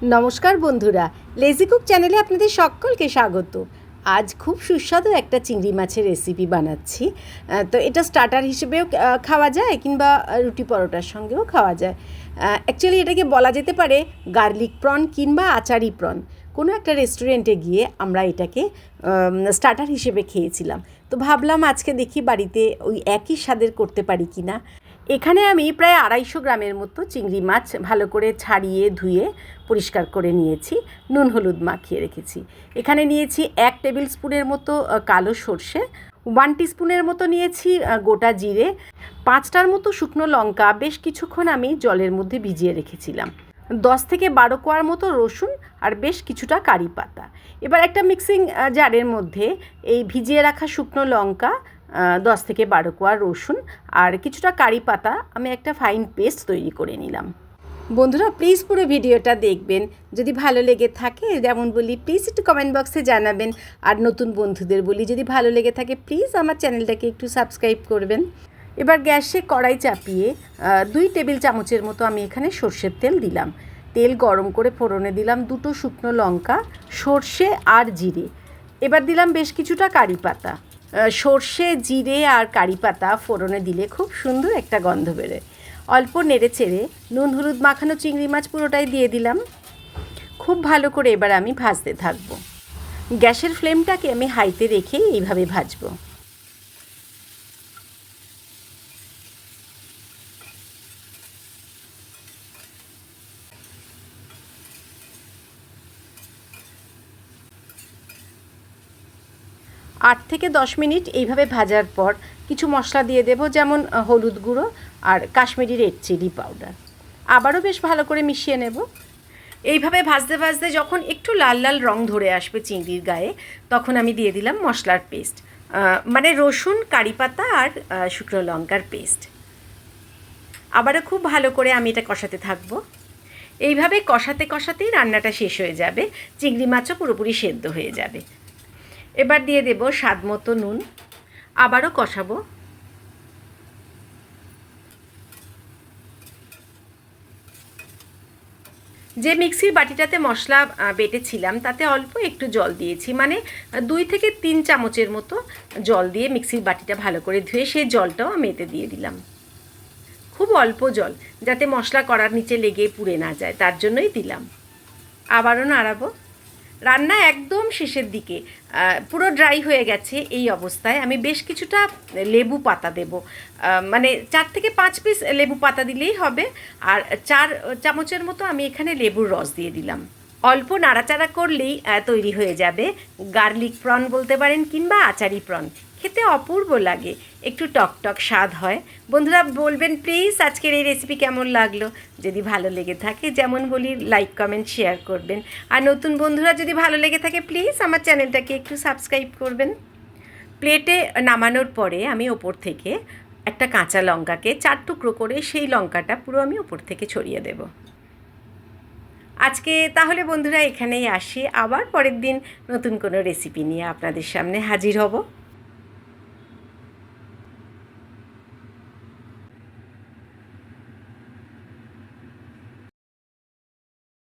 নমস্কার বন্ধুরা, lazy cook চ্যানেলে আপনাদের সকলকে স্বাগত। আজ খুব সুস্বাদু একটা চিংড়ি মাছের রেসিপি বানাচ্ছি। তো এটা স্টার্টার হিসেবেও খাওয়া যায় কিংবা রুটি পরোটার সঙ্গেও খাওয়া যায়। অ্যাকচুয়ালি এটাকে বলা যেতে পারে গার্লিক প্রন কিংবা আচারি প্রন। কোনো একটা রেস্টুরেন্টে গিয়ে আমরা এটাকে স্টার্টার হিসেবে খেয়েছিলাম। তো ভাবলাম আজকে দেখি বাড়িতে ওই একই স্বাদের করতে পারি কি না। এখানে আমি প্রায় 250 গ্রামের মতো চিংড়ি মাছ ভালো করে ছাড়িয়ে ধুয়ে পরিষ্কার করে নিয়েছি, নুন হলুদ মাখিয়ে রেখেছি। এখানে নিয়েছি 1 টেবিল স্পুনের মতো কালো সর্ষে, 1 টিস্পুনের মতো নিয়েছি গোটা জিরে, 5টার মতো শুকনো লঙ্কা বেশ কিছুক্ষণ আমি জলের মধ্যে ভিজিয়ে রেখেছিলাম, 10 থেকে 12 কোয়ার মতো রসুন আর বেশ কিছুটা কারি পাতা। এবার একটা মিক্সিং জারের মধ্যে এই ভিজিয়ে রাখা শুকনো লঙ্কা, 10 থেকে 12 কোয়া রসুন আর কিছুটা কারি পাতা আমি একটা ফাইন পেস্ট তৈরি করে নিলাম। বন্ধুরা প্লিজ পুরো ভিডিওটা দেখবেন, যদি ভালো লেগে থাকে যেমন বলি প্লিজ একটু কমেন্ট বক্সে জানাবেন, আর নতুন বন্ধুদের বলি যদি ভালো লেগে থাকে প্লিজ আমার চ্যানেলটাকে একটু সাবস্ক্রাইব করবেন। এবার গ্যাসে কড়াই চাপিয়ে 2 টেবিল চামচের মতো আমি এখানে সর্ষের তেল দিলাম। তেল গরম করে ফোড়নে দিলাম 2টো শুকনো লঙ্কা, সর্ষে আর জিরে। এবার দিলাম বেশ কিছুটা কারি পাতা। সর্ষে, জিরে আর কারি পাতা ফোড়নে দিলে খুব সুন্দর একটা গন্ধ বেরোয়। অল্প নেড়ে চেড়ে নুন হলুদ মাখানো চিংড়ি মাছ পুরোটাই দিয়ে দিলাম। খুব ভালো করে এবার আমি ভাজতে থাকবো। গ্যাসের ফ্লেমটাকে আমি হাইতে রেখে এইভাবে ভাজবো। আট থেকে 10 মিনিট এইভাবে ভাজার পর কিছু মশলা দিয়ে দেব, যেমন হলুদ গুঁড়ো আর কাশ্মীরি রেড চিলি পাউডার। আবারও বেশ ভালো করে মিশিয়ে নেব। এইভাবে ভাজতে ভাজতে যখন একটু লাল লাল রং ধরে আসবে চিংড়ির গায়ে, তখন আমি দিয়ে দিলাম মশলার পেস্ট, মানে রসুন, কারি পাতা আর শুকনো লঙ্কার পেস্ট। আবারও খুব ভালো করে আমি এটা কষাতে থাকবো। এইভাবে কষাতে কষাতেই রান্নাটা শেষ হয়ে যাবে, চিংড়ি মাছও পুরোপুরি সেদ্ধ হয়ে যাবে। এবার দিয়ে দেব স্বাদ মতো নুন, আবারও কষাবো। যে মিক্সির বাটিটাতে মশলা বেটেছিলাম তাতে অল্প একটু জল দিয়েছি, মানে 2 থেকে 3 চামচের মতো জল দিয়ে মিক্সির বাটিটা ভালো করে ধুয়ে সেই জলটাও আমি এতে দিয়ে দিলাম। খুব অল্প জল, যাতে মশলা কড়ার নিচে লেগে পুড়ে না যায়, তার জন্যই দিলাম। আবারও নাড়াবো। রান্না একদম শেষের দিকে, পুরো ড্রাই হয়ে গেছে। এই অবস্থায় আমি বেশ কিছুটা লেবু পাতা দেব, মানে 4 থেকে 5 পিস লেবু পাতা দিলেই হবে। আর 4 চামচের মতো আমি এখানে লেবুর রস দিয়ে দিলাম। অল্প নাড়াচাড়া করলেই তৈরি হয়ে যাবে গার্লিক প্রন বলতে পারেন কিংবা আচারি প্রন। খেতে অপূর্ব লাগে, একটু টক টক স্বাদ হয়। বন্ধুরা বলবেন প্লিজ আজকের এই রেসিপি কেমন লাগলো। যদি ভালো লেগে থাকে যেমন বলি লাইক কমেন্ট শেয়ার করবেন, আর নতুন বন্ধুরা যদি ভালো লেগে থাকে প্লিজ আমার চ্যানেলটাকে একটু সাবস্ক্রাইব করবেন। প্লেটে নামানোর পরে আমি ওপর থেকে একটা কাঁচা লঙ্কাকে 4 টুকরো করে সেই লঙ্কাটা পুরো আমি ওপর থেকে ছড়িয়ে দেব। আজকে তাহলে বন্ধুরা এখানেই আসি, আবার পরের দিন নতুন কোনো রেসিপি নিয়ে আপনাদের সামনে হাজির হব।